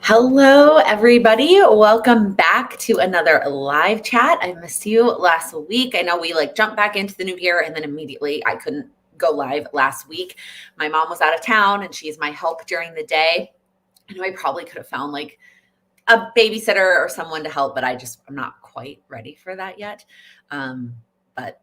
Hello, everybody. Welcome back to another live chat. I missed you last week. I know we jumped back into the new year and then immediately I couldn't go live last week. My mom was out of town and she's my help during the day. I know I probably could have found a babysitter or someone to help, but I'm not quite ready for that yet. But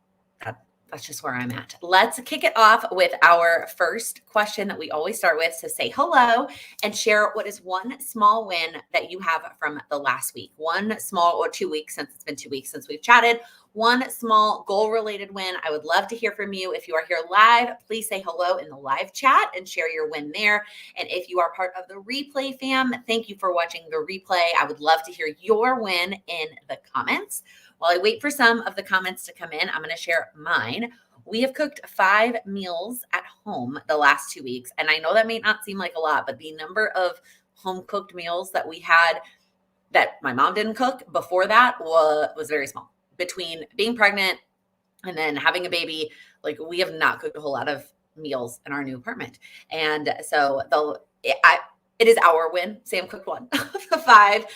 that's just where I'm at. Let's kick it off with our first question that we always start with. So say hello and share what is one small win that you have from the last week. One small or 2 weeks, since it's been 2 weeks since we've chatted. One small goal-related win. I would love to hear from you. If you are here live, please say hello in the live chat and share your win there. And if you are part of the replay fam, thank you for watching the replay. I would love to hear your win in the comments. While I wait for some of the comments to come in, I'm going to share mine. We have cooked 5 meals at home the last 2 weeks. And I know that may not seem like a lot, but the number of home cooked meals that we had that my mom didn't cook before that was very small. Between being pregnant and then having a baby, we have not cooked a whole lot of meals in our new apartment. And so it is our win. Sam cooked one of the 5,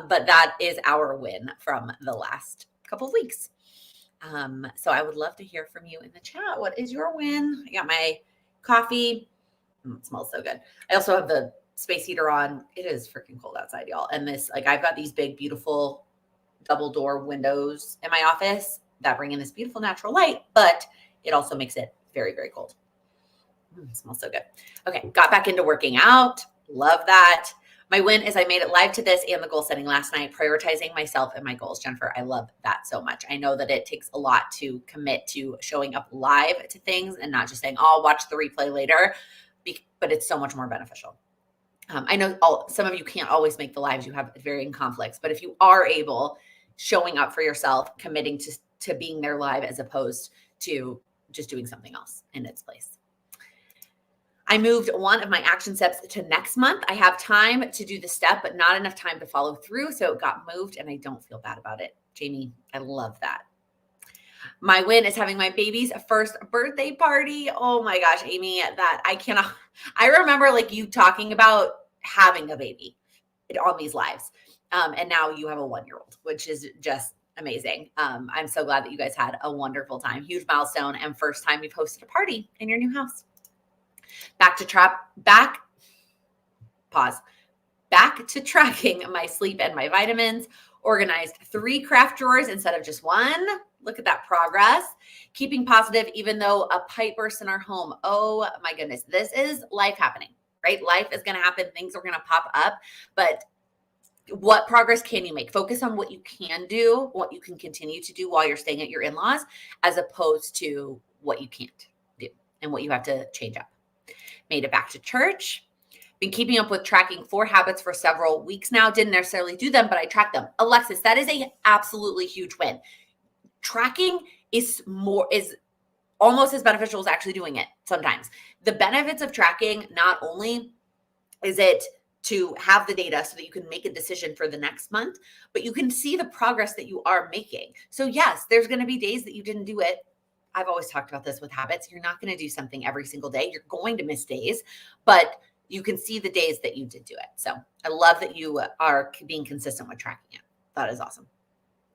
but that is our win from the last couple of weeks. So I would love to hear from you in the chat. What is your win? I got my coffee. It smells so good. I also have the space heater on. It is freaking cold outside, y'all. And I've got these big, beautiful double door windows in my office that bring in this beautiful natural light, but it also makes it very, very cold. It smells so good. Okay, got back into working out. Love that. My win is I made it live to this and the goal setting last night, prioritizing myself and my goals. Jennifer, I love that so much. I know that it takes a lot to commit to showing up live to things and not just saying, oh, I'll watch the replay later, but it's so much more beneficial. I know some of you can't always make the lives. You have varying conflicts, but if you are able, showing up for yourself, committing to being there live as opposed to just doing something else in its place. I moved one of my action steps to next month. I have time to do the step, but not enough time to follow through. So it got moved and I don't feel bad about it. Jamie, I love that. My win is having my baby's first birthday party. Oh my gosh, Amy, that I remember you talking about having a baby on these lives. And now you have a 1-year-old, which is just amazing. I'm so glad that you guys had a wonderful time. Huge milestone and first time you've hosted a party in your new house. Back to tracking my sleep and my vitamins, organized 3 craft drawers instead of just 1. Look at that progress. Keeping positive, even though a pipe burst in our home. Oh my goodness. This is life happening, right? Life is going to happen. Things are going to pop up, but what progress can you make? Focus on what you can do, what you can continue to do while you're staying at your in-laws, as opposed to what you can't do and what you have to change up. Made it back to church. Been keeping up with tracking 4 habits for several weeks now. Didn't necessarily do them, but I tracked them. Alexis, that is a absolutely huge win. Tracking is almost as beneficial as actually doing it sometimes. The benefits of tracking, not only is it to have the data so that you can make a decision for the next month, but you can see the progress that you are making. So yes, there's going to be days that you didn't do it. I've always talked about this with habits. You're not going to do something every single day. You're going to miss days, but you can see the days that you did do it. So I love that you are being consistent with tracking it. That is awesome.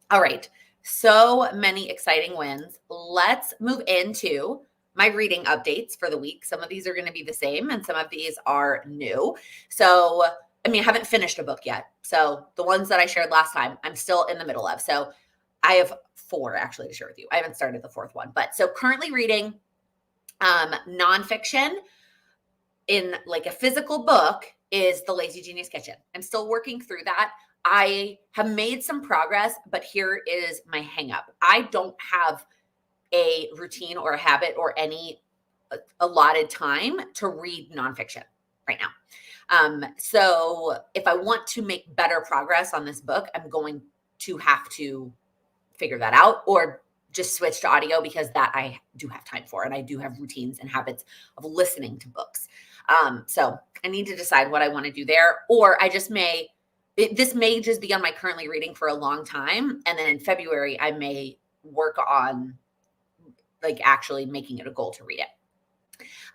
All right. So many exciting wins. Let's move into my reading updates for the week. Some of these are going to be the same and some of these are new. So, I haven't finished a book yet. So the ones that I shared last time, I'm still in the middle of. So I have 4 actually to share with you. I haven't started the 4th one, but so currently reading nonfiction in a physical book is The Lazy Genius Kitchen. I'm still working through that. I have made some progress, but here is my hang up. I don't have a routine or a habit or any allotted time to read nonfiction right now. So if I want to make better progress on this book, I'm going to have to figure that out or just switch to audio because that I do have time for. And I do have routines and habits of listening to books. So I need to decide what I want to do there, or this may just be on my currently reading for a long time. And then in February, I may work on actually making it a goal to read it.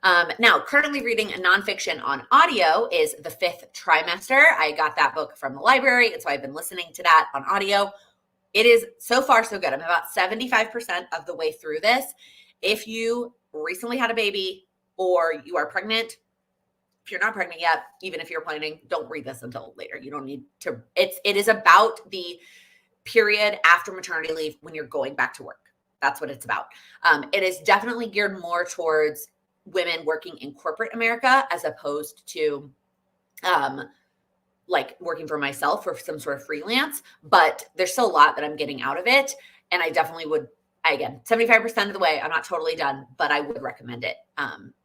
Now, currently reading a nonfiction on audio is The Fifth Trimester. I got that book from the library, and so I've been listening to that on audio. It is so far so good. I'm about 75% of the way through this. If you recently had a baby or you are pregnant, if you're not pregnant yet, even if you're planning, don't read this until later. You don't need to. It is about the period after maternity leave when you're going back to work. That's what it's about. It is definitely geared more towards women working in corporate America as opposed to like working for myself or some sort of freelance, but there's still a lot that I'm getting out of it. And I definitely would, again, 75% of the way, I'm not totally done, but I would recommend it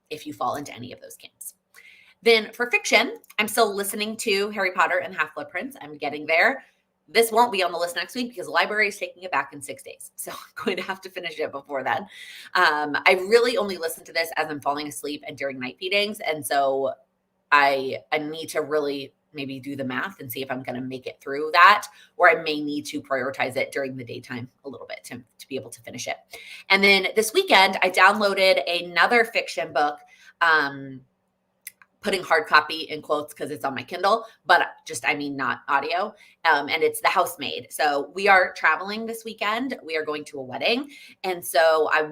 if you fall into any of those camps. Then for fiction, I'm still listening to Harry Potter and Half-Blood Prince. I'm getting there. This won't be on the list next week because the library is taking it back in 6 days. So I'm going to have to finish it before then. I really only listen to this as I'm falling asleep and during night feedings. And so I need to really maybe do the math and see if I'm going to make it through that, or I may need to prioritize it during the daytime a little bit to be able to finish it. And then this weekend, I downloaded another fiction book, putting hard copy in quotes because it's on my Kindle, but not audio. And it's The Housemaid. So we are traveling this weekend. We are going to a wedding. And so I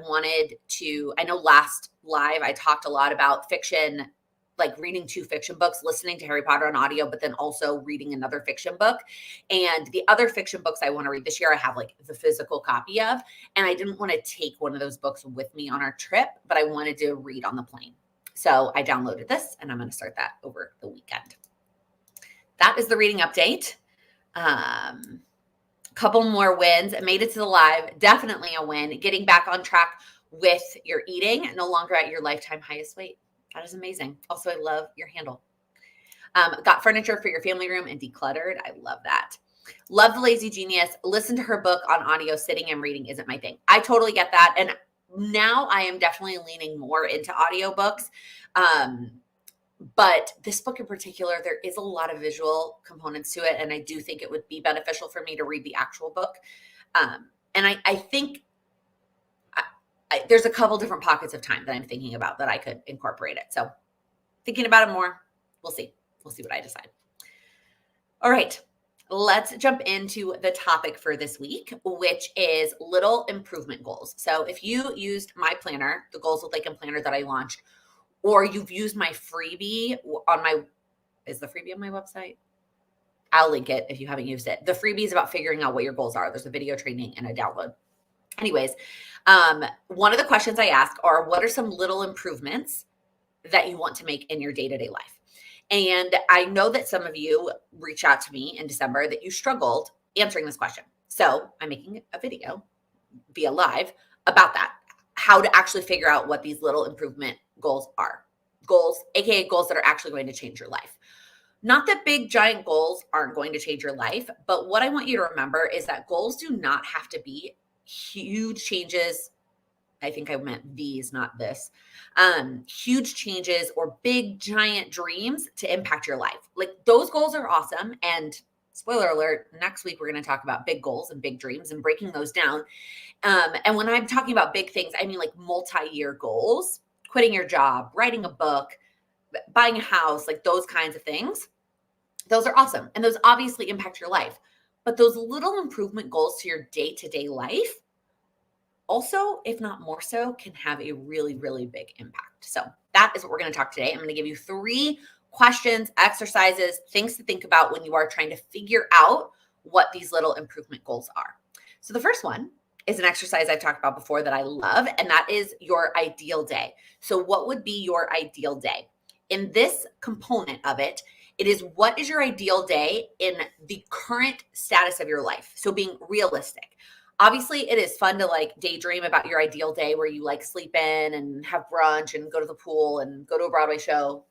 know last live, I talked a lot about fiction, like reading 2 fiction books, listening to Harry Potter on audio, but then also reading another fiction book. And the other fiction books I want to read this year, I have like the physical copy of, and I didn't want to take one of those books with me on our trip, but I wanted to read on the plane. So I downloaded this and I'm going to start that over the weekend. That is the reading update. Couple more wins. I made it to the live. Definitely a win. Getting back on track with your eating, no longer at your lifetime highest weight. That is amazing. Also, I love your handle. Got furniture for your family room and decluttered. I love that. Love The Lazy Genius. Listen to her book on audio. Sitting and reading isn't my thing. I totally get that. And now I am definitely leaning more into audiobooks. But this book in particular, there is a lot of visual components to it. And I do think it would be beneficial for me to read the actual book. And I think there's a couple different pockets of time that I'm thinking about that I could incorporate it. So thinking about it more, we'll see. We'll see what I decide. All right, let's jump into the topic for this week, which is little improvement goals. So if you used my planner, the Goals with Laken planner that I launched, or you've used my freebie is the freebie on my website? I'll link it if you haven't used it. The freebie is about figuring out what your goals are. There's a video training and a download. Anyways, one of the questions I ask are, what are some little improvements that you want to make in your day-to-day life? And I know that some of you reached out to me in December that you struggled answering this question. So I'm making a video via live about that, how to actually figure out what these little improvement goals are. Goals, AKA goals that are actually going to change your life. Not that big, giant goals aren't going to change your life, but what I want you to remember is that goals do not have to be huge changes. I think I meant these, not this. Huge changes or big, giant dreams to impact your life. Like those goals are awesome. And spoiler alert, next week, we're going to talk about big goals and big dreams and breaking those down. And when I'm talking about big things, I mean like multi-year goals, quitting your job, writing a book, buying a house, like those kinds of things. Those are awesome. And those obviously impact your life. But those little improvement goals to your day-to-day life also, if not more so, can have a really, really big impact. So that is what we're going to talk today. I'm going to give you 3 questions, exercises, things to think about when you are trying to figure out what these little improvement goals are. So the first one is an exercise I've talked about before that I love, and that is your ideal day. So what would be your ideal day? In this component of it, it is what is your ideal day in the current status of your life? So being realistic. Obviously, it is fun to like daydream about your ideal day where you like sleep in and have brunch and go to the pool and go to a Broadway show.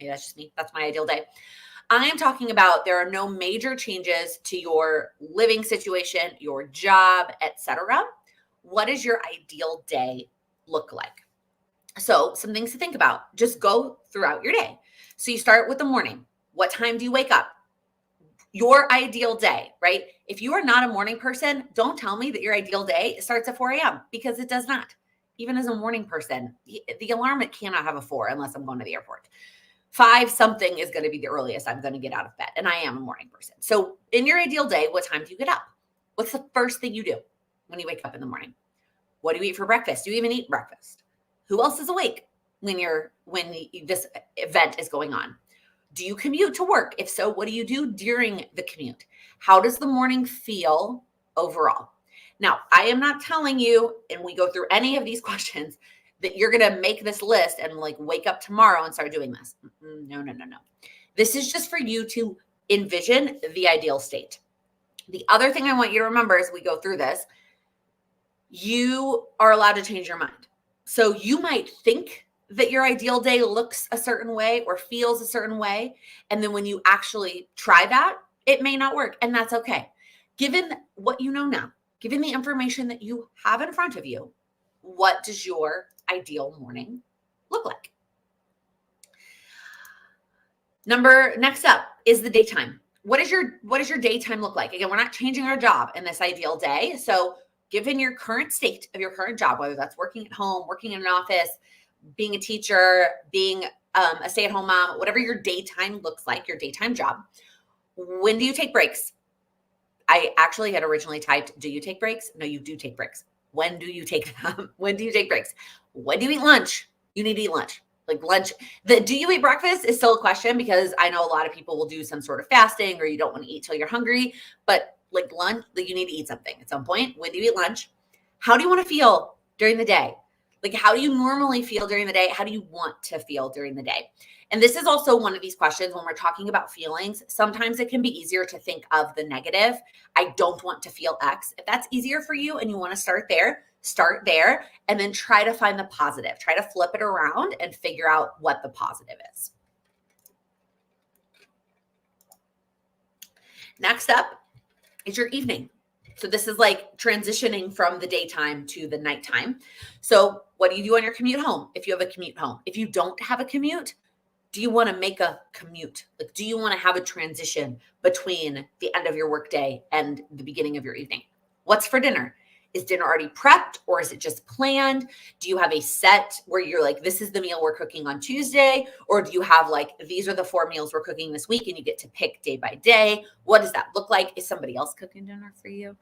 Maybe that's just me. That's my ideal day. I am talking about there are no major changes to your living situation, your job, etc. What does your ideal day look like? So some things to think about. Just go throughout your day. So you start with the morning. What time do you wake up? Your ideal day, right? If you are not a morning person, don't tell me that your ideal day starts at 4 a.m. because it does not. even as a morning person, the alarm, it cannot have a 4 unless I'm going to the airport. 5 something is going to be the earliest I'm going to get out of bed. And I am a morning person. So in your ideal day, what time do you get up? What's the first thing you do when you wake up in the morning? What do you eat for breakfast? Do you even eat breakfast? Who else is awake when this event is going on? Do you commute to work? If so, what do you do during the commute? How does the morning feel overall? Now, I am not telling you, and we go through any of these questions, that you're going to make this list and like wake up tomorrow and start doing this. No. This is just for you to envision the ideal state. The other thing I want you to remember as we go through this, you are allowed to change your mind. So you might think that your ideal day looks a certain way or feels a certain way. And then when you actually try that, it may not work. And that's okay. Given what you know now, given the information that you have in front of you, what does your ideal morning look like? Next up is the daytime. What does your daytime look like? Again, we're not changing our job in this ideal day. So given your current state of your current job, whether that's working at home, working in an office, being a teacher, being a stay-at-home mom, whatever your daytime looks like, your daytime job, when do you take breaks? I actually had originally typed, do you take breaks? No, you do take breaks. When do you take them? When do you take breaks? When do you eat lunch? You need to eat lunch. Like lunch. Do you eat breakfast is still a question because I know a lot of people will do some sort of fasting or you don't want to eat till you're hungry. But like lunch, like you need to eat something at some point. When do you eat lunch? How do you want to feel during the day? Like how do you normally feel during the day? How do you want to feel during the day? And this is also one of these questions when we're talking about feelings. Sometimes it can be easier to think of the negative. I don't want to feel X. If that's easier for you and you want to start there and then try to find the positive. Try to flip it around and figure out what the positive is. Next up is your evening. So this is like transitioning from the daytime to the nighttime. So what do you do on your commute home? If you have a commute home, if you don't have a commute, do you want to make a commute? Like, do you want to have a transition between the end of your workday and the beginning of your evening? What's for dinner? Is dinner already prepped or is it just planned? Do you have a set where you're like, this is the meal we're cooking on Tuesday? Or do you have like, these are the 4 meals we're cooking this week and you get to pick day by day? What does that look like? Is somebody else cooking dinner for you?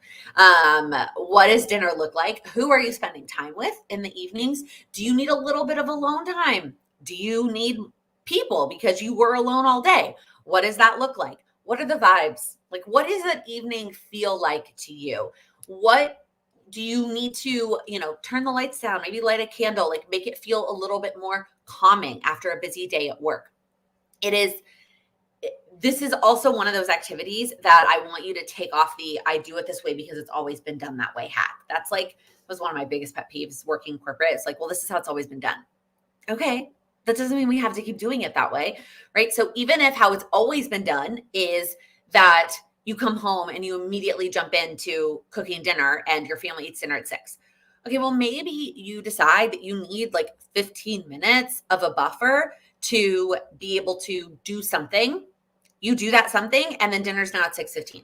What does dinner look like? Who are you spending time with in the evenings? Do you need a little bit of alone time? Do you need people because you were alone all day? What does that look like? What are the vibes? Like, what does that evening feel like to you? What do you need to, turn the lights down, maybe light a candle, like make it feel a little bit more calming after a busy day at work? This is also one of those activities that I want you to take off the I do it this way because it's always been done that way hat. That's was one of my biggest pet peeves working corporate. It's like, well, this is how it's always been done. Okay. That doesn't mean we have to keep doing it that way, right? So even if how it's always been done is that you come home and you immediately jump into cooking dinner and your family eats dinner at 6. Okay, well, maybe you decide that you need like 15 minutes of a buffer to be able to do something. You do that something and then dinner's now at 6:15.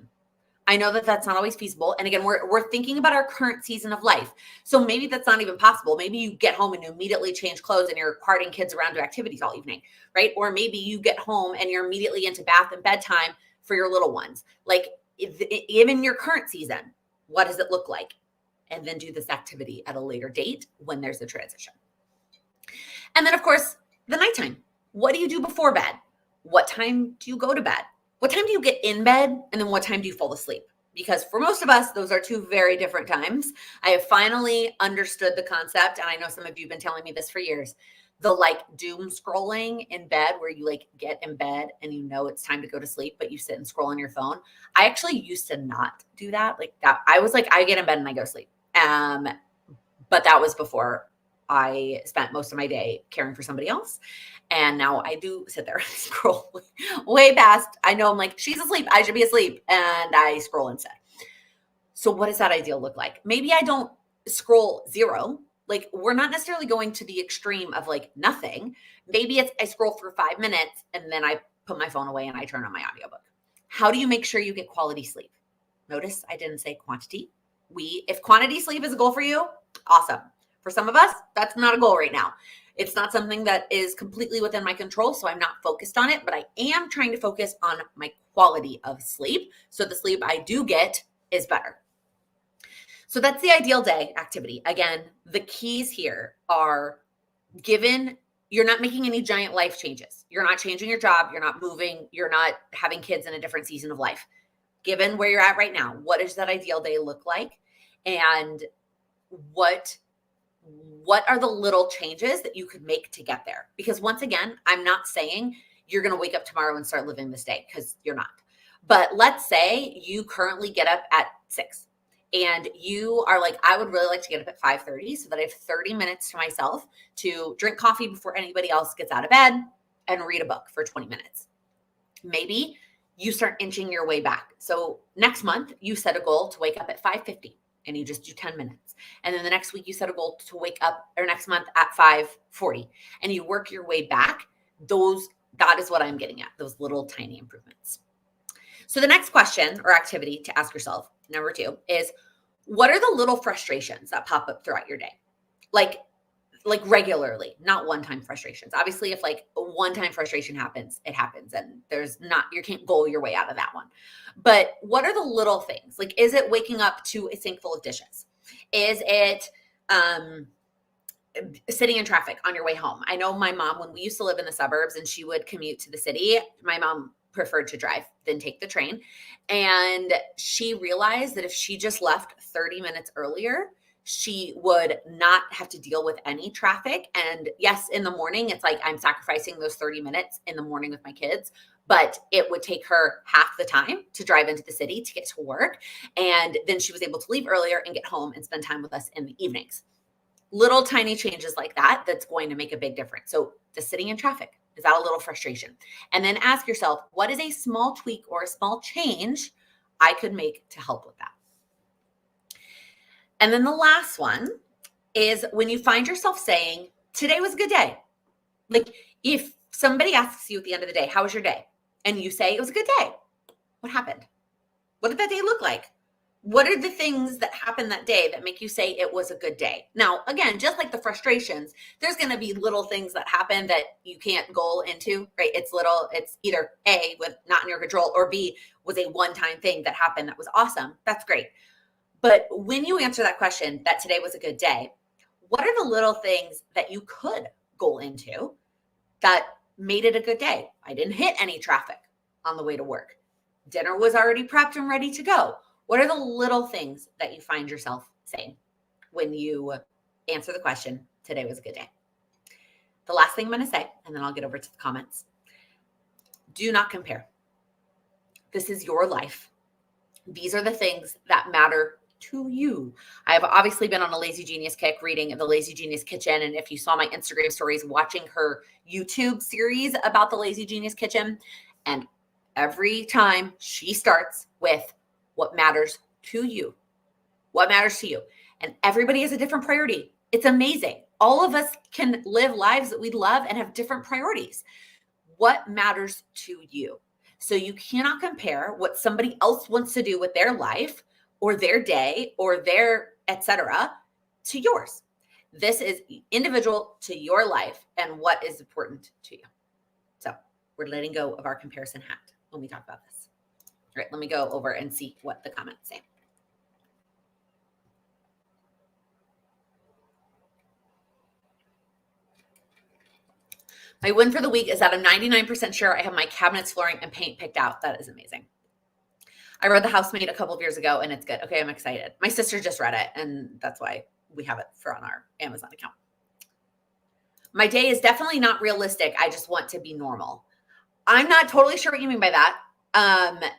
I know that that's not always feasible. And again, we're thinking about our current season of life. So maybe that's not even possible. Maybe you get home and you immediately change clothes and you're carting kids around to activities all evening, right? Or maybe you get home and you're immediately into bath and bedtime for your little ones. Like even your current season, what does it look like? And then do this activity at a later date when there's a transition. And then of course, the nighttime. What do you do before bed? What time do you go to bed? What time do you get in bed? And then what time do you fall asleep? Because for most of us, those are 2 very different times. I have finally understood the concept. And I know some of you have been telling me this for years. The like doom scrolling in bed where you like get in bed and you know it's time to go to sleep, but you sit and scroll on your phone. I actually used to not do that. Like that. I was like, I get in bed and I go to sleep. But that was before I spent most of my day caring for somebody else. And now I do sit there and scroll way past. I know I'm like, she's asleep. I should be asleep. And I scroll instead. So what does that ideal look like? Maybe I don't scroll 0. Like we're not necessarily going to the extreme of like nothing. Maybe it's I scroll for 5 minutes and then I put my phone away and I turn on my audiobook. How do you make sure you get quality sleep? Notice I didn't say quantity. If quantity sleep is a goal for you, awesome. For some of us, that's not a goal right now. It's not something that is completely within my control, so I'm not focused on it, but I am trying to focus on my quality of sleep. So the sleep I do get is better. So that's the ideal day activity. Again, the keys here are given you're not making any giant life changes. You're not changing your job. You're not moving. You're not having kids in a different season of life. Given where you're at right now, what does that ideal day look like? And what are the little changes that you could make to get there? Because once again, I'm not saying you're going to wake up tomorrow and start living this day, because you're not. But let's say you currently get up at 6 and you are like, I would really like to get up at 5:30 so that I have 30 minutes to myself to drink coffee before anybody else gets out of bed and read a book for 20 minutes. Maybe you start inching your way back. So next month, you set a goal to wake up at 5:50 and you just do 10 minutes. And then the next week, you set a goal to wake up, or next month at 5:40, and you work your way back. That is what I'm getting at, those little tiny improvements. So the next question or activity to ask yourself, number 2, is what are the little frustrations that pop up throughout your day? Like regularly, not one-time frustrations. Obviously, if like a one-time frustration happens, it happens, and you can't goal your way out of that one. But what are the little things? Like, is it waking up to a sink full of dishes? Is it sitting in traffic on your way home? I know my mom, when we used to live in the suburbs and she would commute to the city, my mom preferred to drive than take the train. And she realized that if she just left 30 minutes earlier, she would not have to deal with any traffic. And yes, in the morning, it's like I'm sacrificing those 30 minutes in the morning with my kids, but it would take her half the time to drive into the city to get to work. And then she was able to leave earlier and get home and spend time with us in the evenings. Little tiny changes like that, that's going to make a big difference. So just sitting in traffic, is that a little frustration? And then ask yourself, what is a small tweak or a small change I could make to help with that? And then the last one is when you find yourself saying, today was a good day. Like if somebody asks you at the end of the day, how was your day? And you say, it was a good day. What happened? What did that day look like? What are the things that happened that day that make you say it was a good day? Now, again, just like the frustrations, there's going to be little things that happen that you can't goal into, right? It's either A, with not in your control, or B, was a one-time thing that happened that was awesome. That's great. But when you answer that question, that today was a good day, what are the little things that you could goal into that made it a good day? I didn't hit any traffic on the way to work. Dinner was already prepped and ready to go. What are the little things that you find yourself saying when you answer the question, today was a good day? The last thing I'm going to say, and then I'll get over to the comments. Do not compare. This is your life. These are the things that matter to you. I have obviously been on a Lazy Genius kick reading The Lazy Genius Kitchen. And if you saw my Instagram stories, watching her YouTube series about the Lazy Genius Kitchen, and every time she starts with what matters to you, what matters to you. And everybody has a different priority. It's amazing. All of us can live lives that we love and have different priorities. What matters to you? So you cannot compare what somebody else wants to do with their life or their day or their etc. to yours. This is individual to your life and what is important to you. So we're letting go of our comparison hat when we talk about this. All right, let me go over and see what the comments say. My win for the week is that I'm 99% sure I have my cabinets, flooring, and paint picked out. That is amazing. I read The Housemaid a couple of years ago, and it's good. Okay, I'm excited. My sister just read it, and that's why we have it on our Amazon account. My day is definitely not realistic. I just want to be normal. I'm not totally sure what you mean by that.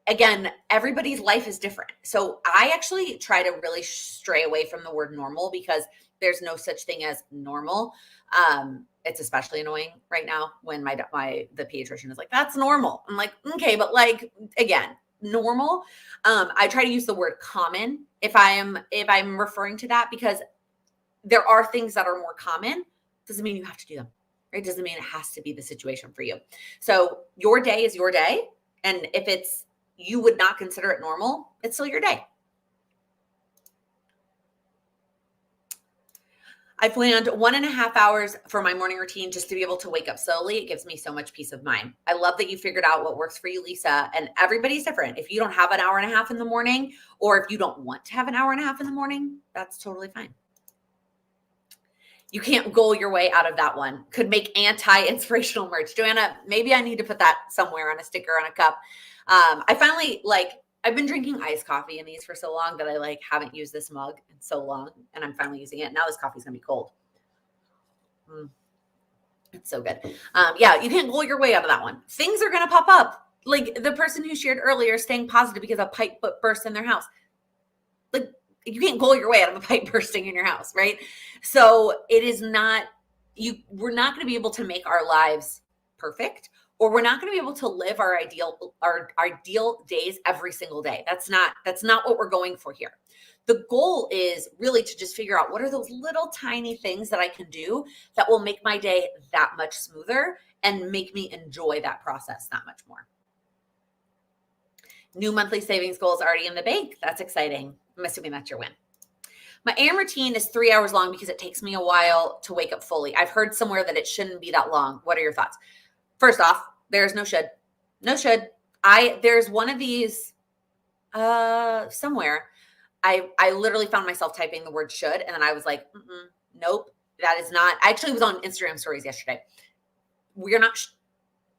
Again, everybody's life is different. So I actually try to really stray away from the word normal because there's no such thing as normal. It's especially annoying right now when the pediatrician is like, that's normal. I'm like, okay, but like, again, normal. I try to use the word common if I'm referring to that, because there are things that are more common. Doesn't mean you have to do them, right? Doesn't mean it has to be the situation for you. So your day is your day. And if you would not consider it normal, it's still your day. I planned 1.5 hours for my morning routine just to be able to wake up slowly. It gives me so much peace of mind. I love that you figured out what works for you, Lisa. And everybody's different. If you don't have an hour and a half in the morning, or if you don't want to have an hour and a half in the morning, that's totally fine. You can't goal your way out of that one. Could make anti-inspirational merch. Joanna, maybe I need to put that somewhere on a sticker on a cup. I finally I've been drinking iced coffee in these for so long that I haven't used this mug in so long, and I'm finally using it. Now this coffee's gonna be cold. It's so good. Yeah, you can't goal your way out of that one. Things are gonna pop up. Like the person who shared earlier, staying positive because a pipe burst in their house. Like you can't goal your way out of a pipe bursting in your house, right? So it is not we're not going to be able to make our lives perfect, or we're not going to be able to live our ideal days every single day. That's not what we're going for here. The goal is really to just figure out what are those little tiny things that I can do that will make my day that much smoother and make me enjoy that process that much more. New monthly savings goals already in the bank. That's exciting. I'm assuming that's your win. My AM routine is 3 hours long because it takes me a while to wake up fully. I've heard somewhere that it shouldn't be that long. What are your thoughts? First off, there's no should. No should. There's one of these somewhere. I literally found myself typing the word should, and then I was like, nope, that is not. I actually was on Instagram stories yesterday. We're not.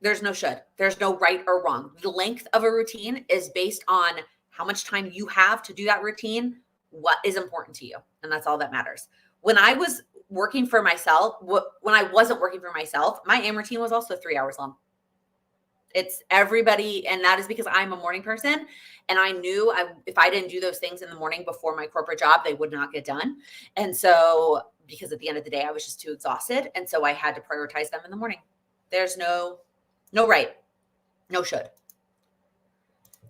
There's no should. There's no right or wrong. The length of a routine is based on how much time you have to do that routine, what is important to you. And that's all that matters. When I was working for myself, when I wasn't working for myself, my AM routine was also 3 hours long. It's everybody. And that is because I'm a morning person. And I knew if I didn't do those things in the morning before my corporate job, they would not get done. And so, because at the end of the day, I was just too exhausted. And so I had to prioritize them in the morning. There's no right, no should.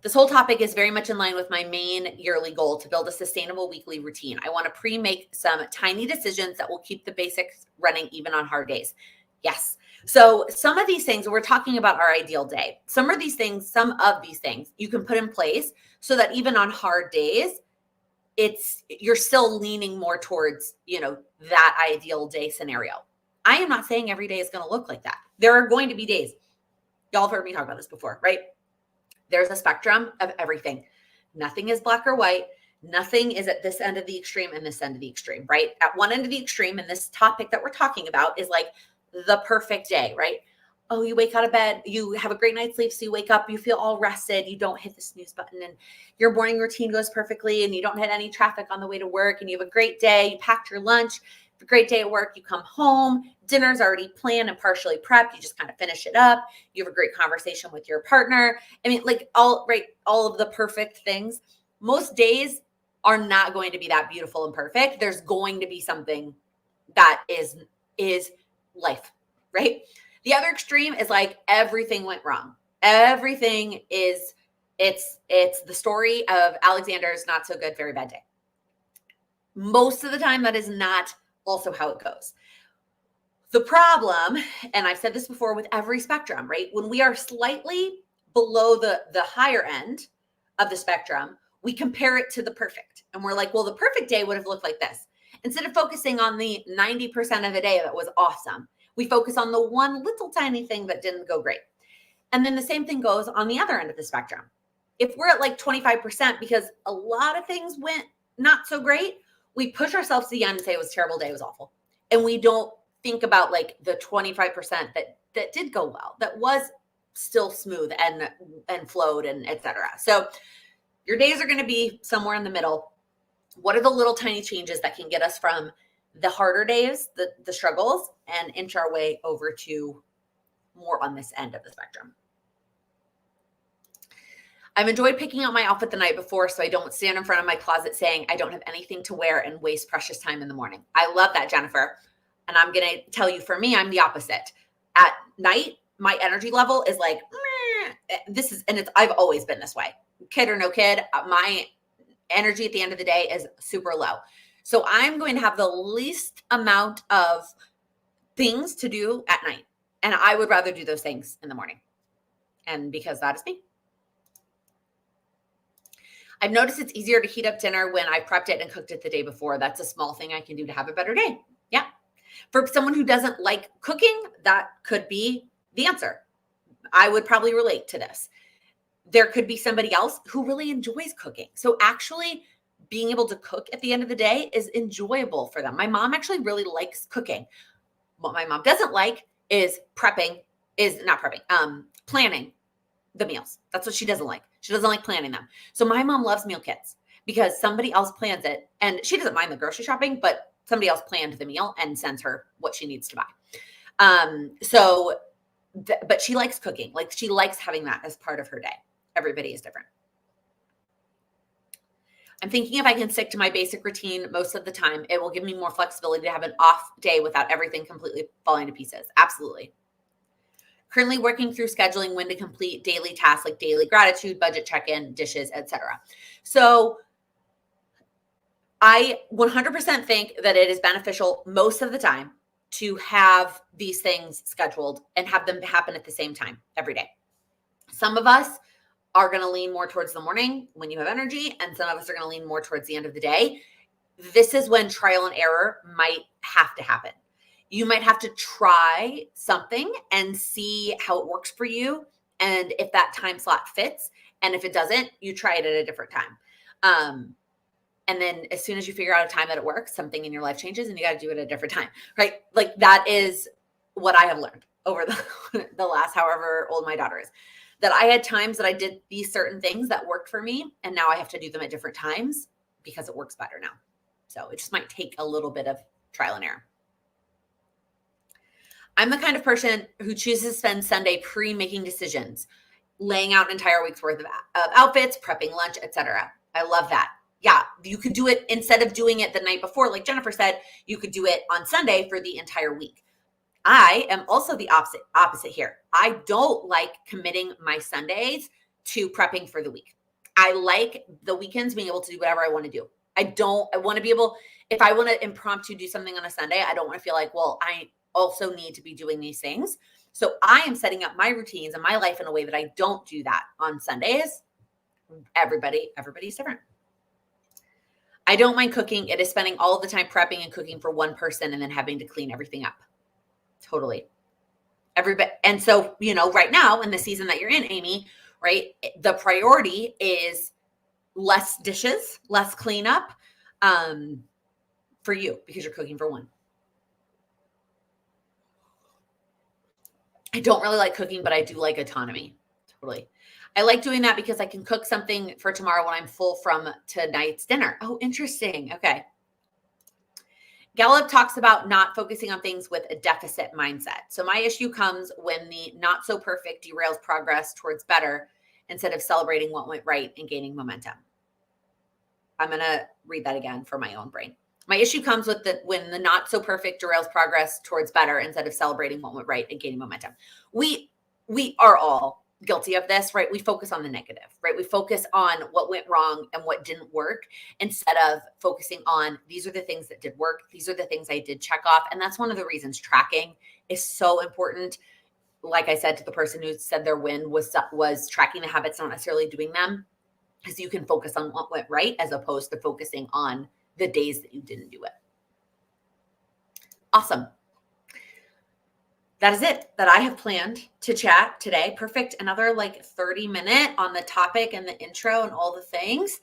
This whole topic is very much in line with my main yearly goal to build a sustainable weekly routine. I want to pre-make some tiny decisions that will keep the basics running even on hard days. Yes. So some of these things, we're talking about our ideal day. Some of these things you can put in place so that even on hard days, you're still leaning more towards, that ideal day scenario. I am not saying every day is going to look like that. There are going to be days. Y'all have heard me talk about this before, right? There's a spectrum of everything. Nothing is black or white. Nothing is at this end of the extreme and this end of the extreme, right? At one end of the extreme, and this topic that we're talking about is like the perfect day, right? Oh, you wake out of bed, you have a great night's sleep, so you wake up, you feel all rested, you don't hit the snooze button, and your morning routine goes perfectly, and you don't hit any traffic on the way to work, and you have a great day, you packed your lunch, a great day at work, you come home, dinner's already planned and partially prepped, you just kind of finish it up, you have a great conversation with your partner. I mean, all of the perfect things. Most days are not going to be that beautiful and perfect. There's going to be something that is life, right? The other extreme is like everything went wrong. Everything is, it's the story of Alexander's not so good, very bad day. Most of the time, that is not also how it goes. The problem, and I've said this before with every spectrum, right? When we are slightly below the higher end of the spectrum, we compare it to the perfect. And we're like, well, the perfect day would have looked like this. Instead of focusing on the 90% of the day that was awesome, we focus on the one little tiny thing that didn't go great. And then the same thing goes on the other end of the spectrum. If we're at like 25% because a lot of things went not so great, we push ourselves to the end and say it was a terrible day, it was awful. And we don't think about like the 25% that did go well, that was still smooth and flowed and etc. So your days are going to be somewhere in the middle. What are the little tiny changes that can get us from the harder days, the struggles, and inch our way over to more on this end of the spectrum? I've enjoyed picking out my outfit the night before so I don't stand in front of my closet saying I don't have anything to wear and waste precious time in the morning. I love that, Jennifer. And I'm going to tell you, for me, I'm the opposite. At night, my energy level is like, I've always been this way. Kid or no kid, my energy at the end of the day is super low. So I'm going to have the least amount of things to do at night. And I would rather do those things in the morning. And because that is me. I've noticed it's easier to heat up dinner when I prepped it and cooked it the day before. That's a small thing I can do to have a better day. Yeah. For someone who doesn't like cooking, that could be the answer. I would probably relate to this. There could be somebody else who really enjoys cooking. So actually being able to cook at the end of the day is enjoyable for them. My mom actually really likes cooking. What my mom doesn't like is planning the meals. That's what she doesn't like. She doesn't like planning them. So my mom loves meal kits because somebody else plans it, and she doesn't mind the grocery shopping, but somebody else planned the meal and sends her what she needs to buy. But she likes cooking. Like, she likes having that as part of her day. Everybody is different. I'm thinking if I can stick to my basic routine most of the time, it will give me more flexibility to have an off day without everything completely falling to pieces. Absolutely. Currently working through scheduling when to complete daily tasks like daily gratitude, budget check-in, dishes, etc. So I 100% think that it is beneficial most of the time to have these things scheduled and have them happen at the same time every day. Some of us are going to lean more towards the morning when you have energy, and some of us are going to lean more towards the end of the day. This is when trial and error might have to happen. You might have to try something and see how it works for you, and if that time slot fits. And if it doesn't, you try it at a different time. And then as soon as you figure out a time that it works, something in your life changes and you got to do it at a different time, right? Like, that is what I have learned over the last however old my daughter is, that I had times that I did these certain things that worked for me, and now I have to do them at different times because it works better now. So it just might take a little bit of trial and error. I'm the kind of person who chooses to spend Sunday pre-making decisions, laying out an entire week's worth of outfits, prepping lunch, etc. I love that. Yeah, you could do it instead of doing it the night before. Like Jennifer said, you could do it on Sunday for the entire week. I am also the opposite here. I don't like committing my Sundays to prepping for the week. I like the weekends being able to do whatever I want to do. I want to be able, if I want to impromptu do something on a Sunday, I don't want to feel like, well, I also need to be doing these things. So I am setting up my routines and my life in a way that I don't do that on Sundays. Everybody's different. I don't mind cooking. It is spending all of the time prepping and cooking for one person and then having to clean everything up. Totally. Everybody. And so, right now in the season that you're in, Amy, right, the priority is less dishes, less cleanup, for you because you're cooking for one. I don't really like cooking, but I do like autonomy. Totally. I like doing that because I can cook something for tomorrow when I'm full from tonight's dinner. Oh, interesting. Okay. Gallup talks about not focusing on things with a deficit mindset. So my issue comes when the not so perfect derails progress towards better instead of celebrating what went right and gaining momentum. I'm going to read that again for my own brain. My issue comes with when the not so perfect derails progress towards better instead of celebrating what went right and gaining momentum. We are all guilty of this, right? We focus on the negative, right? We focus on what went wrong and what didn't work instead of focusing on these are the things that did work. These are the things I did check off. And that's one of the reasons tracking is so important. Like I said to the person who said their win was tracking the habits, not necessarily doing them, because you can focus on what went right as opposed to focusing on the days that you didn't do it. Awesome. That is it that I have planned to chat today. Perfect. Another 30-minute on the topic and the intro and all the things.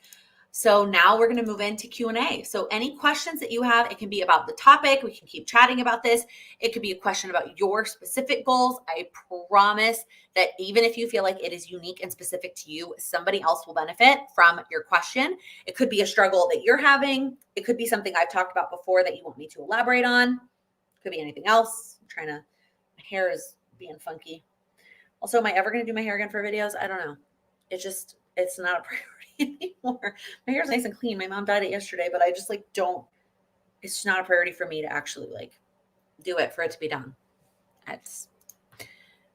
So now we're going to move into Q&A. So any questions that you have, it can be about the topic. We can keep chatting about this. It could be a question about your specific goals. I promise that even if you feel like it is unique and specific to you, somebody else will benefit from your question. It could be a struggle that you're having. It could be something I've talked about before that you want me to elaborate on. It could be anything else. My hair is being funky. Also, am I ever going to do my hair again for videos? I don't know. It's not a priority anymore. My hair's nice and clean. My mom dyed it yesterday, but I just it's just not a priority for me to actually do it for it to be done. It's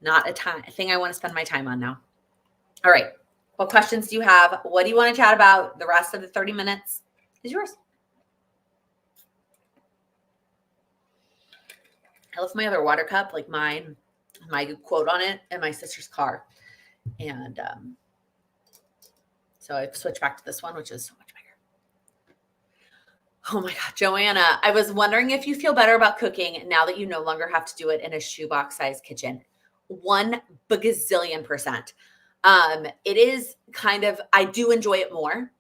not a thing I want to spend my time on now. All right. What questions do you have? What do you want to chat about? The rest of the 30 minutes is yours. I left my other water cup, my quote on it, in my sister's car. And so I've switched back to this one, which is so much bigger. Oh my God, Joanna, I was wondering if you feel better about cooking now that you no longer have to do it in a shoebox sized kitchen. 1 bazillion%. It is kind of, I do enjoy it more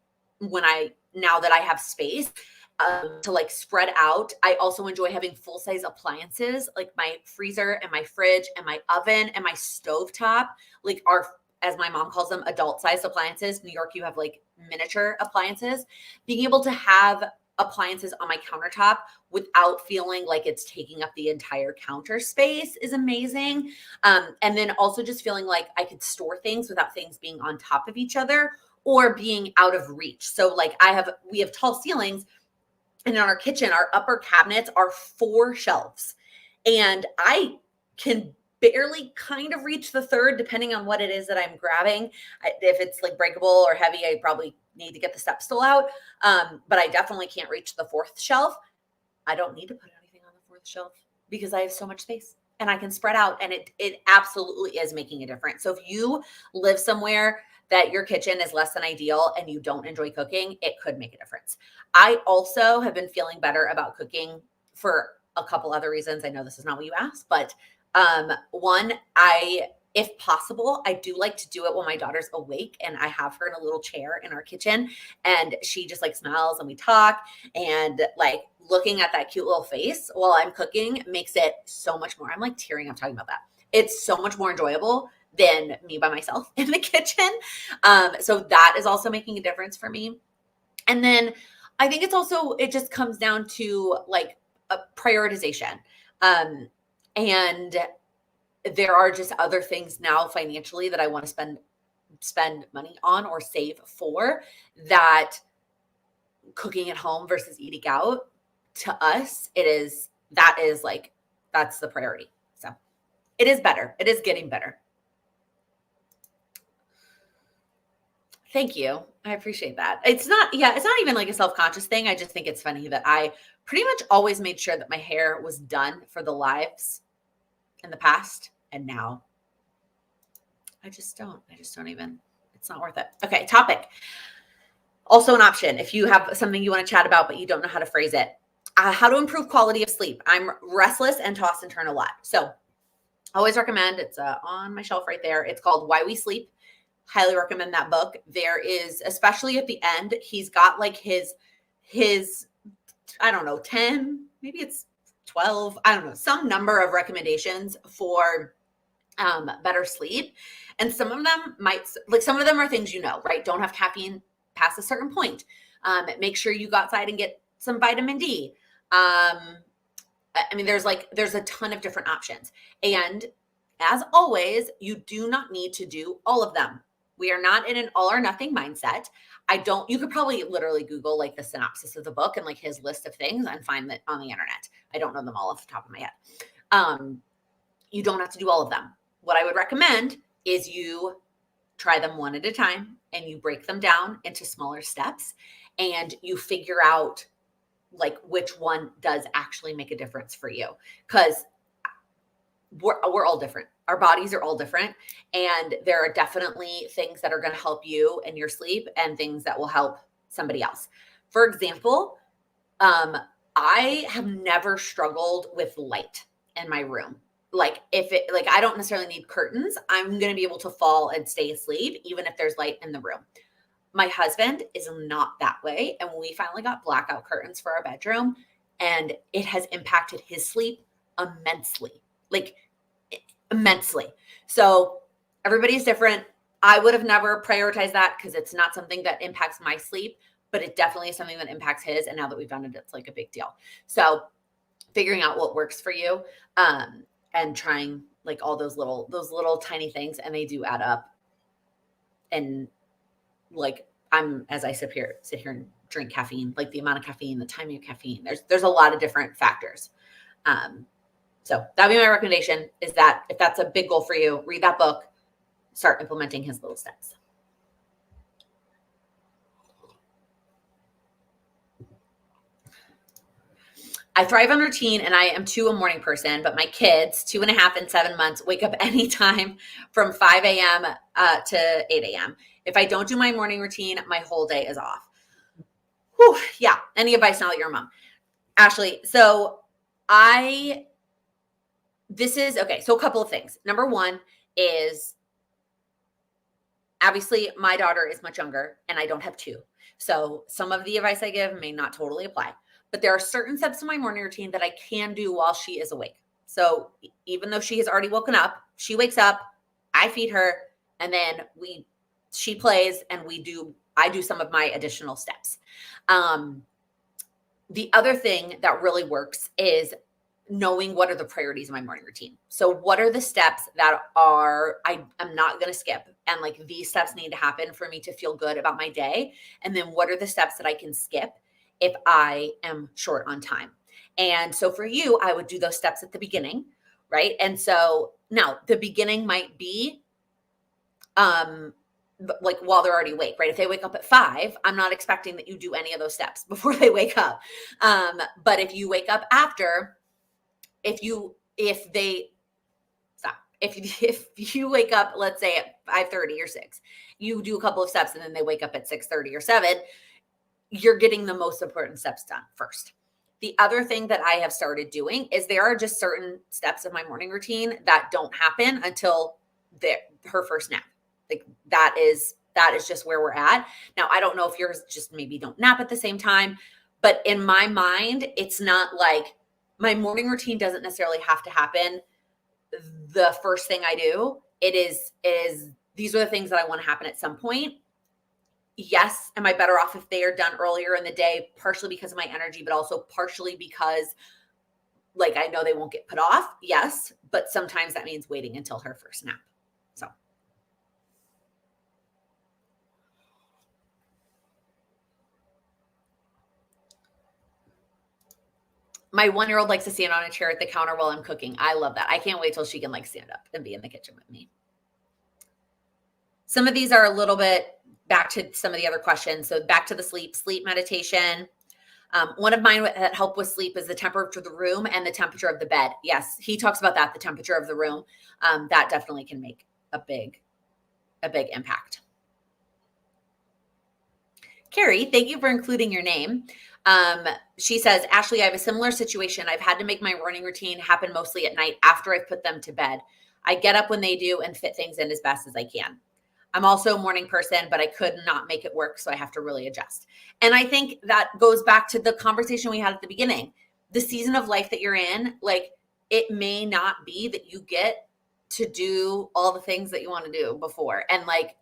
now that I have space to like spread out. I also enjoy having full size appliances like my freezer and my fridge and my oven and my stovetop, like are, as my mom calls them, adult sized appliances. New York, you have like miniature appliances. Being able to have appliances on my countertop without feeling like it's taking up the entire counter space is amazing. And then also just feeling like I could store things without things being on top of each other or being out of reach. So like we have tall ceilings, and in our kitchen, our upper cabinets are 4 shelves. And I can barely kind of reach the third, depending on what it is that I'm grabbing. If it's like breakable or heavy, I probably need to get the step stool out. But I definitely can't reach the 4th shelf. I don't need to put anything on the 4th shelf because I have so much space and I can spread out, and it absolutely is making a difference. So if you live somewhere that your kitchen is less than ideal and you don't enjoy cooking, it could make a difference. I also have been feeling better about cooking for a couple other reasons. I know this is not what you asked, but one, if possible, I do like to do it when my daughter's awake and I have her in a little chair in our kitchen and she just like smells and we talk, and like looking at that cute little face while I'm cooking makes it so much more. I'm like tearing up talking about that. It's so much more enjoyable than me by myself in the kitchen. So that is also making a difference for me. And then I think it just comes down to like a prioritization. And there are just other things now financially that I want to spend money on or save for, that cooking at home versus eating out, to us, that's the priority. So it is better. It is getting better. Thank you. I appreciate that. It's not even like a self-conscious thing. I just think it's funny that I pretty much always made sure that my hair was done for the lives in the past. And now I just don't even, it's not worth it. Okay. Topic. Also an option if you have something you want to chat about, but you don't know how to phrase it. How to improve quality of sleep. I'm restless and toss and turn a lot. So I always recommend, it's on my shelf right there. It's called Why We Sleep. Highly recommend that book. There is, especially at the end, he's got like his, I don't know, 10, maybe it's 12, I don't know, some number of recommendations for better sleep. And some of them some of them are things, right? Don't have caffeine past a certain point. Make sure you go outside and get some vitamin D. There's a ton of different options. And as always, you do not need to do all of them. We are not in an all or nothing mindset. You could probably literally Google like the synopsis of the book and like his list of things and find that on the internet. I don't know them all off the top of my head. You don't have to do all of them. What I would recommend is you try them one at a time and you break them down into smaller steps and you figure out like which one does actually make a difference for you. Because we're all different. Our bodies are all different. And there are definitely things that are going to help you in your sleep and things that will help somebody else. For example, I have never struggled with light in my room. I don't necessarily need curtains. I'm going to be able to fall and stay asleep, even if there's light in the room. My husband is not that way. And we finally got blackout curtains for our bedroom, and it has impacted his sleep immensely. Immensely. So everybody's different. I would have never prioritized that because it's not something that impacts my sleep, but it definitely is something that impacts his. And now that we've done it, it's like a big deal. So figuring out what works for you, and trying like all those little tiny things, and they do add up. And like as I sit here and drink caffeine, like the amount of caffeine, the timing of caffeine, there's a lot of different factors. So that'd be my recommendation, is that if that's a big goal for you, read that book, start implementing his little steps. I thrive on routine and I am too a morning person, but my kids, 2.5 and 7 months, wake up anytime from 5 a.m. To 8 a.m. If I don't do my morning routine, my whole day is off. Whew, yeah. Any advice now that you're a mom? Ashley, so this is okay. So a couple of things. Number one is obviously my daughter is much younger and I don't have two. So some of the advice I give may not totally apply, but there are certain steps in my morning routine that I can do while she is awake. So even though she has already woken up, she wakes up, I feed her, and then she plays and I do some of my additional steps. The other thing that really works is knowing what are the priorities of my morning routine. So what are the steps that I'm not going to skip, and like these steps need to happen for me to feel good about my day, and then what are the steps that I can skip if I am short on time. And so for you, I would do those steps at the beginning, right? And so now the beginning might be like while they're already awake, right? If they wake up at 5, I'm not expecting that you do any of those steps before they wake up. But if you wake up after, if you wake up, let's say at 5:30 or 6, you do a couple of steps and then they wake up at 6:30 or 7, you're getting the most important steps done first. The other thing that I have started doing is there are just certain steps of my morning routine that don't happen until her first nap. Like that is just where we're at. Now, I don't know if yours just maybe don't nap at the same time, but in my mind, it's not like my morning routine doesn't necessarily have to happen the first thing I do. It is these are the things that I want to happen at some point. Yes, am I better off if they are done earlier in the day, partially because of my energy, but also partially because like I know they won't get put off? Yes, but sometimes that means waiting until her first nap. So my 1-year-old likes to stand on a chair at the counter while I'm cooking. I love that. I can't wait till she can like stand up and be in the kitchen with me. Some of these are a little bit back to some of the other questions. So back to the sleep meditation. One of mine that help with sleep is the temperature of the room and the temperature of the bed. Yes, he talks about that, the temperature of the room. That definitely can make a big impact. Carrie, thank you for including your name. She says, Ashley, I have a similar situation. I've had to make my morning routine happen mostly at night after I've put them to bed. I get up when they do and fit things in as best as I can. I'm also a morning person, but I could not make it work, so I have to really adjust. And I think that goes back to the conversation we had at the beginning. The season of life that you're in, like it may not be that you get to do all the things that you want to do before. And like,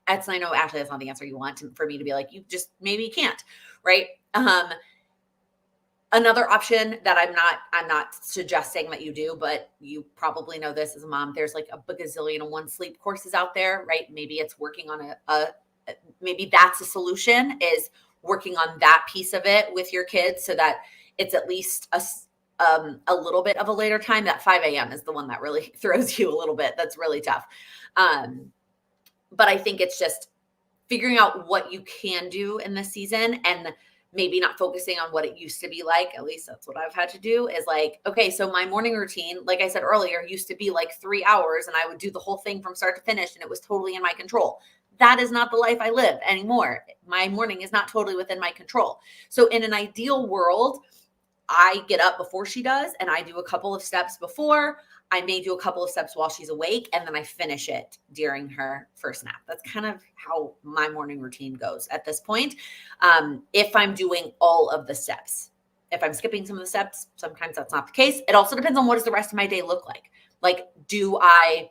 I know, Ashley, that's not the answer you want for me to be like, you just, maybe you can't, right? Another option that I'm not suggesting that you do, but you probably know this as a mom, there's like a gazillion and one sleep courses out there, right? Maybe it's working on maybe that's a solution, is working on that piece of it with your kids so that it's at least a little bit of a later time. That 5 a.m. is the one that really throws you a little bit. That's really tough. But I think it's just figuring out what you can do in this season and maybe not focusing on what it used to be like. At least that's what I've had to do, is like, okay, so my morning routine, like I said earlier, used to be like 3 hours and I would do the whole thing from start to finish and it was totally in my control. That is not the life I live anymore. My morning is not totally within my control. So in an ideal world, I get up before she does and I do a couple of steps before. I may do a couple of steps while she's awake, and then I finish it during her first nap. That's kind of how my morning routine goes at this point. If I'm doing all of the steps, if I'm skipping some of the steps, sometimes that's not the case. It also depends on what does the rest of my day look like. Like, I'm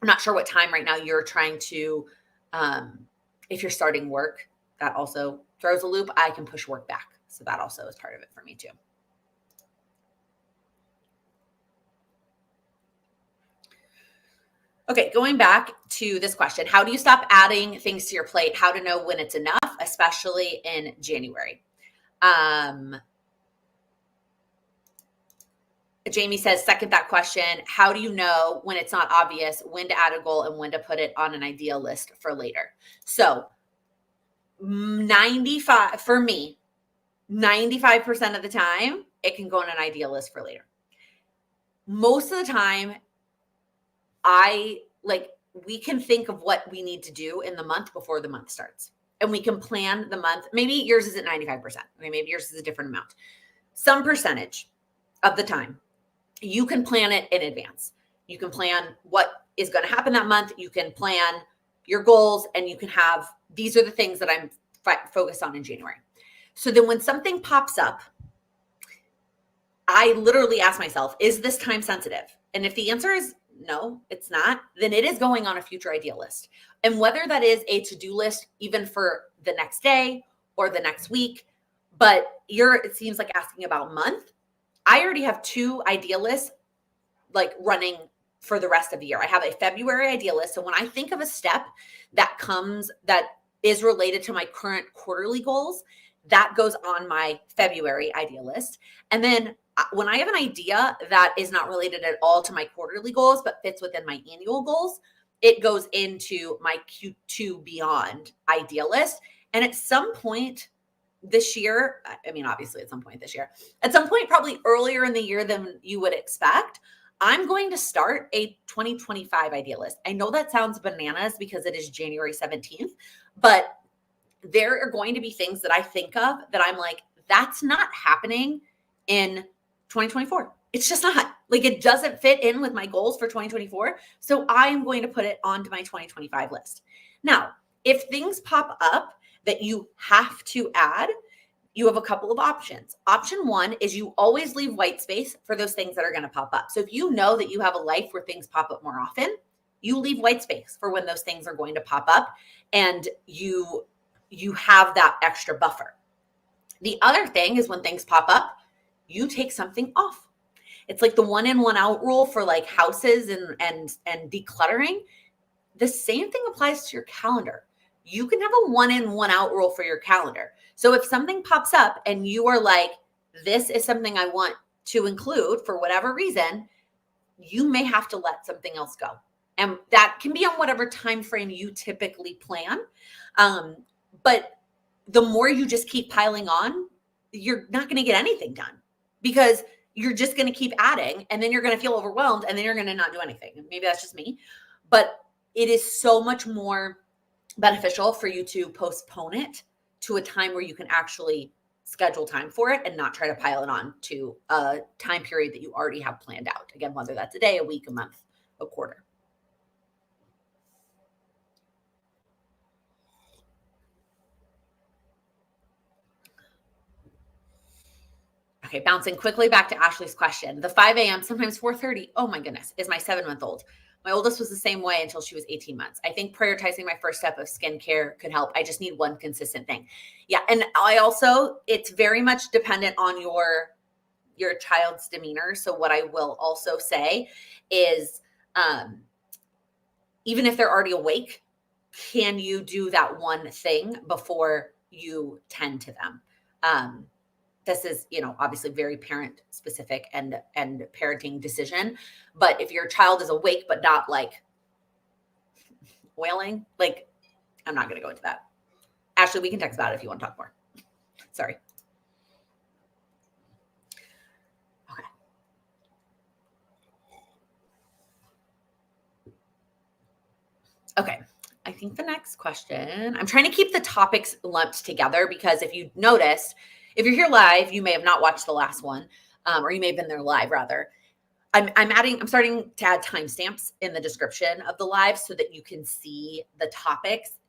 not sure what time right now you're trying to, if you're starting work, that also throws a loop. I can push work back. So that also is part of it for me too. Okay, going back to this question, how do you stop adding things to your plate? How to know when it's enough, especially in January? Jamie says, second that question. How do you know when it's not obvious, when to add a goal and when to put it on an ideal list for later? So 95 for me, 95% of the time, it can go on an ideal list for later. Most of the time, we can think of what we need to do in the month before the month starts. and we can plan the month. Maybe yours is at 95%. Okay, maybe yours is a different amount. Some percentage of the time, you can plan it in advance. You can plan what is going to happen that month. You can plan your goals, and you can have, these are the things that I'm focused on in January. So then when something pops up, I literally ask myself, is this time sensitive? And if the answer is no, it's not, then it is going on a future idea list. And whether that is a to-do list, even for the next day or the next week, but it seems like asking about month, I already have 2 idea lists like running for the rest of the year. I have a February idea list. So when I think of a step that is related to my current quarterly goals, that goes on my February idea list. And then when I have an idea that is not related at all to my quarterly goals, but fits within my annual goals, it goes into my Q2 beyond idea list. And at some point this year, I mean, obviously at some point this year, at some point probably earlier in the year than you would expect, I'm going to start a 2025 idea list. I know that sounds bananas because it is January 17th, but there are going to be things that I think of that I'm like, that's not happening in 2024. It's just not. Like, it doesn't fit in with my goals for 2024. So I am going to put it onto my 2025 list. Now, if things pop up that you have to add, you have a couple of options. Option 1 is you always leave white space for those things that are going to pop up. So if you know that you have a life where things pop up more often, you leave white space for when those things are going to pop up, and you have that extra buffer. The other thing is when things pop up, you take something off. It's like the 1 in, 1 out rule for like houses and decluttering. The same thing applies to your calendar. You can have a 1 in, 1 out rule for your calendar. So if something pops up and you are like, this is something I want to include for whatever reason, you may have to let something else go. And that can be on whatever time frame you typically plan. But the more you just keep piling on, you're not going to get anything done because you're just going to keep adding, and then you're going to feel overwhelmed, and then you're going to not do anything. Maybe that's just me, but it is so much more beneficial for you to postpone it to a time where you can actually schedule time for it and not try to pile it on to a time period that you already have planned out. Again, whether that's a day, a week, a month, a quarter. Okay, bouncing quickly back to Ashley's question. The 5 a.m., sometimes 4:30, oh my goodness, is my 7-month-old. My oldest was the same way until she was 18 months. I think prioritizing my first step of skincare could help. I just need one consistent thing. Yeah, and it's very much dependent on your child's demeanor. So what I will also say is, even if they're already awake, can you do that one thing before you tend to them? This is, obviously very parent specific and parenting decision. But if your child is awake, but not like wailing, like, I'm not going to go into that. Ashley, we can text about it if you want to talk more. Sorry. Okay. I think the next question, I'm trying to keep the topics lumped together because if you noticed, if you're here live, you may have not watched the last one, or you may have been there live rather. I'm starting to add timestamps in the description of the live so that you can see the topics,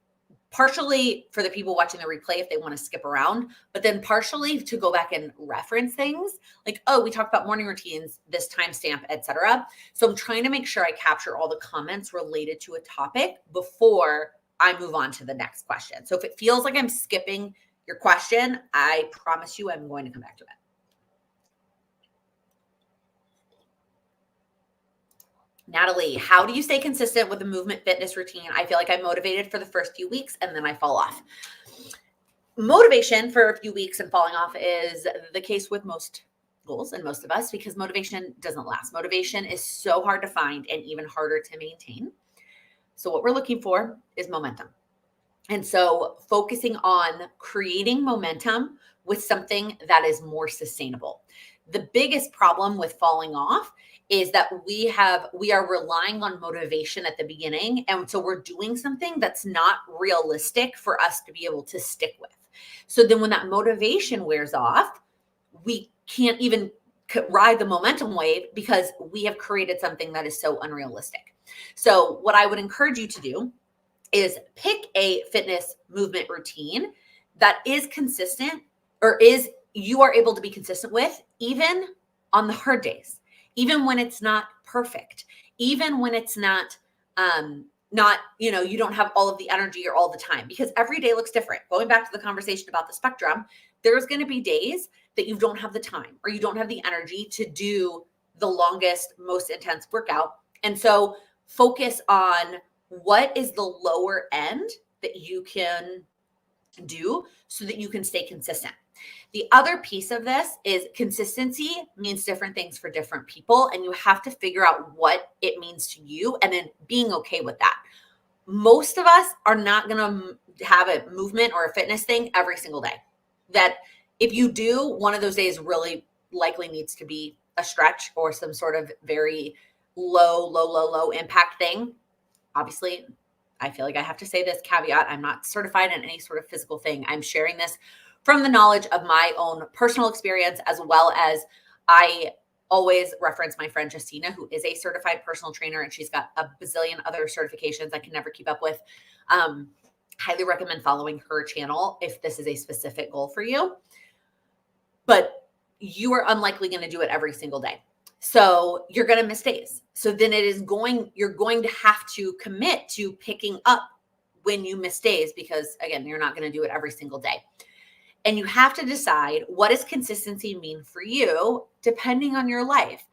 partially for the people watching the replay if they want to skip around, but then partially to go back and reference things like, oh, we talked about morning routines, this timestamp, etc. So I'm trying to make sure I capture all the comments related to a topic before I move on to the next question. So if it feels like I'm skipping your question, I promise you I'm going to come back to it. Natalie, how do you stay consistent with the movement fitness routine? I feel like I'm motivated for the first few weeks and then I fall off. Motivation for a few weeks and falling off is the case with most goals and most of us because motivation doesn't last. Motivation is so hard to find and even harder to maintain. So what we're looking for is momentum. And so focusing on creating momentum with something that is more sustainable. The biggest problem with falling off is that we are relying on motivation at the beginning. And so we're doing something that's not realistic for us to be able to stick with. So then when that motivation wears off, we can't even ride the momentum wave because we have created something that is so unrealistic. So what I would encourage you to do is pick a fitness movement routine that is consistent, or is you are able to be consistent with, even on the hard days, even when it's not perfect, even when it's not you don't have all of the energy or all the time, because every day looks different. Going back to the conversation about the spectrum, there's going to be days that you don't have the time or you don't have the energy to do the longest, most intense workout. And so focus on what is the lower end that you can do so that you can stay consistent. The other piece of this is consistency means different things for different people, and you have to figure out what it means to you and then being okay with that. Most of us are not going to have a movement or a fitness thing every single day. That if you do, one of those days really likely needs to be a stretch or some sort of very low impact thing. Obviously, I feel like I have to say this caveat. I'm not certified in any sort of physical thing. I'm sharing this from the knowledge of my own personal experience, as well as I always reference my friend Justina, who is a certified personal trainer, and she's got a bazillion other certifications I can never keep up with. Highly recommend following her channel if this is a specific goal for you. But you are unlikely going to do it every single day. So you're going to miss days. So then you're going to have to commit to picking up when you miss days, because again, you're not going to do it every single day. And you have to decide, what does consistency mean for you depending on your life?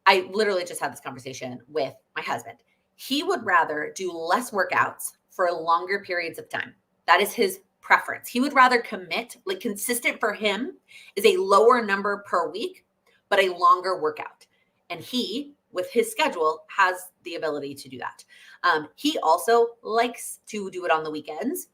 I literally just had this conversation with my husband. He would rather do less workouts for longer periods of time. That is his preference. He would rather commit, like consistent for him is a lower number per week, but a longer workout. And he, with his schedule, has the ability to do that. He also likes to do it on the weekends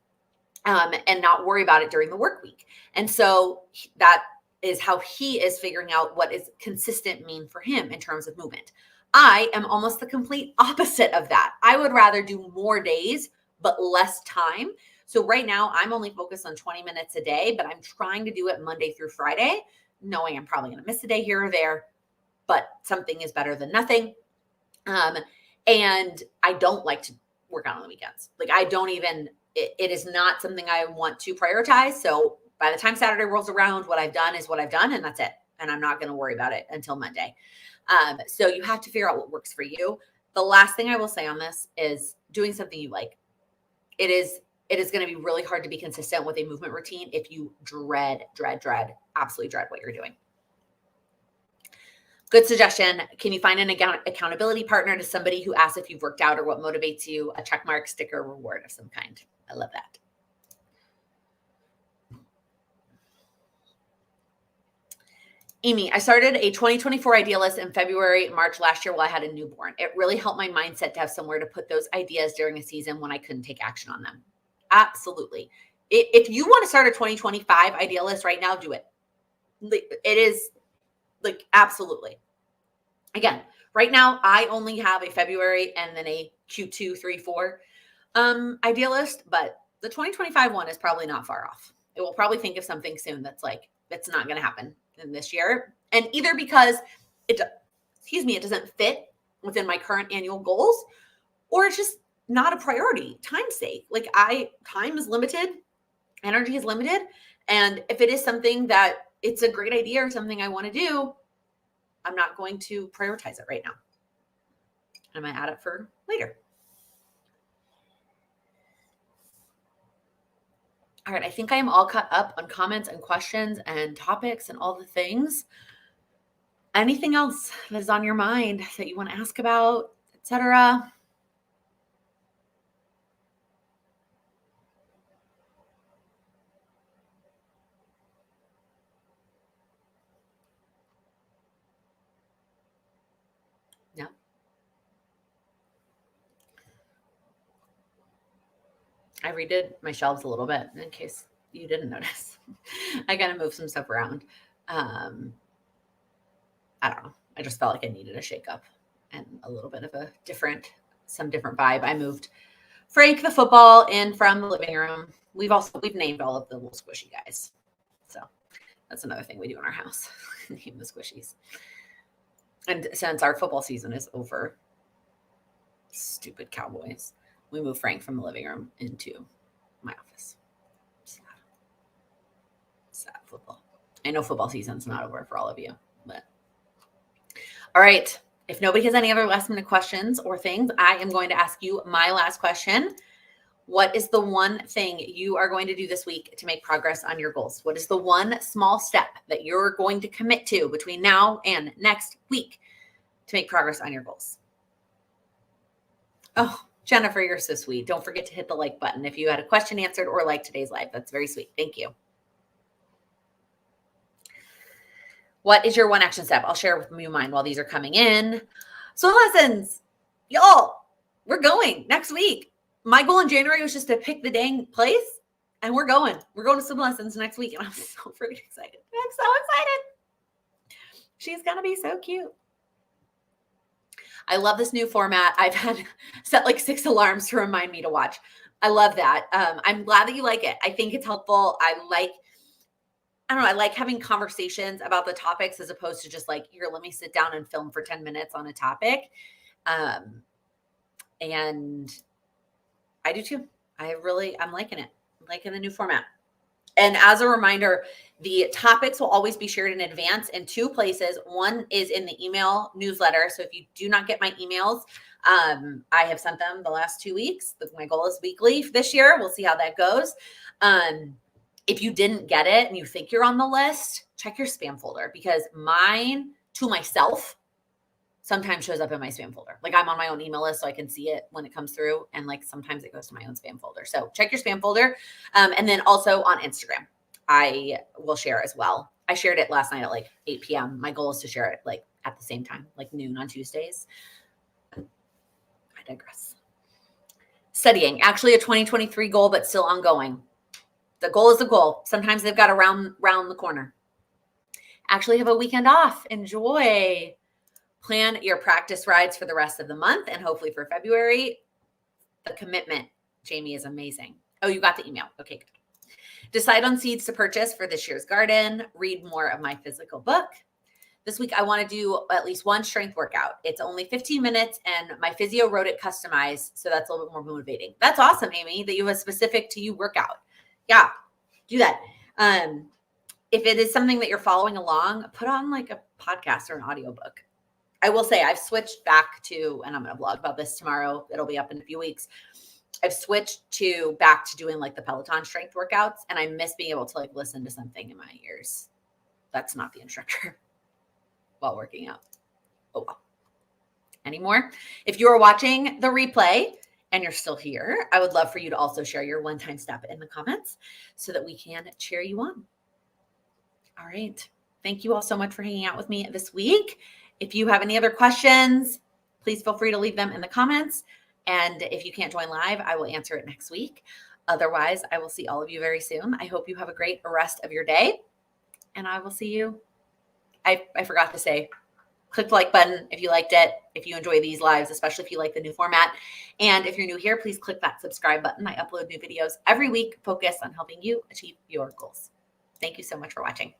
and not worry about it during the work week. And so that is how he is figuring out what is consistent mean for him in terms of movement. I am almost the complete opposite of that. I would rather do more days, but less time. So right now I'm only focused on 20 minutes a day, but I'm trying to do it Monday through Friday, knowing I'm probably going to miss a day here or there, but something is better than nothing. And I don't like to work out on the weekends. Like I don't even, it is not something I want to prioritize. So by the time Saturday rolls around, what I've done is what I've done, and that's it. And I'm not going to worry about it until Monday. So you have to figure out what works for you. The last thing I will say on this is doing something you like. It is going to be really hard to be consistent with a movement routine if you absolutely dread what you're doing. Good suggestion. Can you find an accountability partner to somebody who asks if you've worked out or what motivates you? A check mark, sticker, reward of some kind. I love that. Amy, I started a 2024 idea list in February, March last year while I had a newborn. It really helped my mindset to have somewhere to put those ideas during a season when I couldn't take action on them. Absolutely. If you want to start a 2025 idea list right now, do it. It is like, absolutely. Again, right now, I only have a February and then a Q2, 3, 4 idea list, but the 2025 one is probably not far off. It will probably think of something soon that's not going to happen in this year. And either because it doesn't fit within my current annual goals, or it's just not a priority, time's sake. Time is limited, energy is limited. And if it is something that it's a great idea or something I want to do, I'm not going to prioritize it right now. I might add it for later. All right, I think I am all caught up on comments and questions and topics and all the things. Anything else that is on your mind that you want to ask about, etc.? No. I redid my shelves a little bit in case you didn't notice. I got to move some stuff around. I don't know. I just felt like I needed a shakeup and a little bit of some different vibe. I moved Frank the football in from the living room. We've named all of the little squishy guys. So that's another thing we do in our house. Name the squishies. And since our football season is over, stupid Cowboys, we moved Frank from the living room into my office. Sad football. I know football season's not over for all of you, but all right. If nobody has any other last minute questions or things, I am going to ask you my last question. What is the one thing you are going to do this week to make progress on your goals? What is the one small step that you're going to commit to between now and next week to make progress on your goals? Oh, Jennifer, you're so sweet. Don't forget to hit the like button if you had a question answered or like today's live. That's very sweet. Thank you. What is your one action step? I'll share with you mine while these are coming in. Swim lessons. Y'all, we're going next week. My goal in January was just to pick the dang place, and we're going. We're going to swim lessons next week, and I'm so freaking excited. I'm so excited. She's going to be so cute. I love this new format. I've had set like 6 alarms to remind me to watch. I love that. I'm glad that you like it. I think it's helpful. I like having conversations about the topics as opposed to just like, here, let me sit down and film for 10 minutes on a topic. And I do too. I'm liking it. I'm liking the new format. And as a reminder, the topics will always be shared in advance in 2 places. One is in the email newsletter. So if you do not get my emails, I have sent them the last 2 weeks. My goal is weekly this year. We'll see how that goes. If you didn't get it and you think you're on the list, check your spam folder, because mine to myself sometimes shows up in my spam folder. Like, I'm on my own email list so I can see it when it comes through. And like, sometimes it goes to my own spam folder. So check your spam folder. And then also on Instagram, I will share as well. I shared it last night at like 8 p.m. My goal is to share it like at the same time, like noon on Tuesdays. I digress. Studying, actually a 2023 goal, but still ongoing. The goal is the goal. Sometimes they've got to round the corner. Actually have a weekend off. Enjoy. Plan your practice rides for the rest of the month and hopefully for February. The commitment, Jamie, is amazing. Oh, you got the email. Okay, good. Decide on seeds to purchase for this year's garden. Read more of my physical book. This week, I want to do at least one strength workout. It's only 15 minutes, and my physio wrote it customized, so that's a little bit more motivating. That's awesome, Amy, that you have a specific to you workout. Yeah, do that. If it is something that you're following along, put on like a podcast or an audiobook. I will say I've switched back to, and I'm going to blog about this tomorrow. It'll be up in a few weeks. I've switched back to doing like the Peloton strength workouts, and I miss being able to like listen to something in my ears. That's not the instructor while working out. Oh, well. Anymore? If you are watching the replay and you're still here, I would love for you to also share your one-time step in the comments so that we can cheer you on. All right. Thank you all so much for hanging out with me this week. If you have any other questions, please feel free to leave them in the comments. And if you can't join live, I will answer it next week. Otherwise, I will see all of you very soon. I hope you have a great rest of your day. And I will see you. I forgot to say, click the like button if you liked it, if you enjoy these lives, especially if you like the new format. And if you're new here, please click that subscribe button. I upload new videos every week focused on helping you achieve your goals. Thank you so much for watching.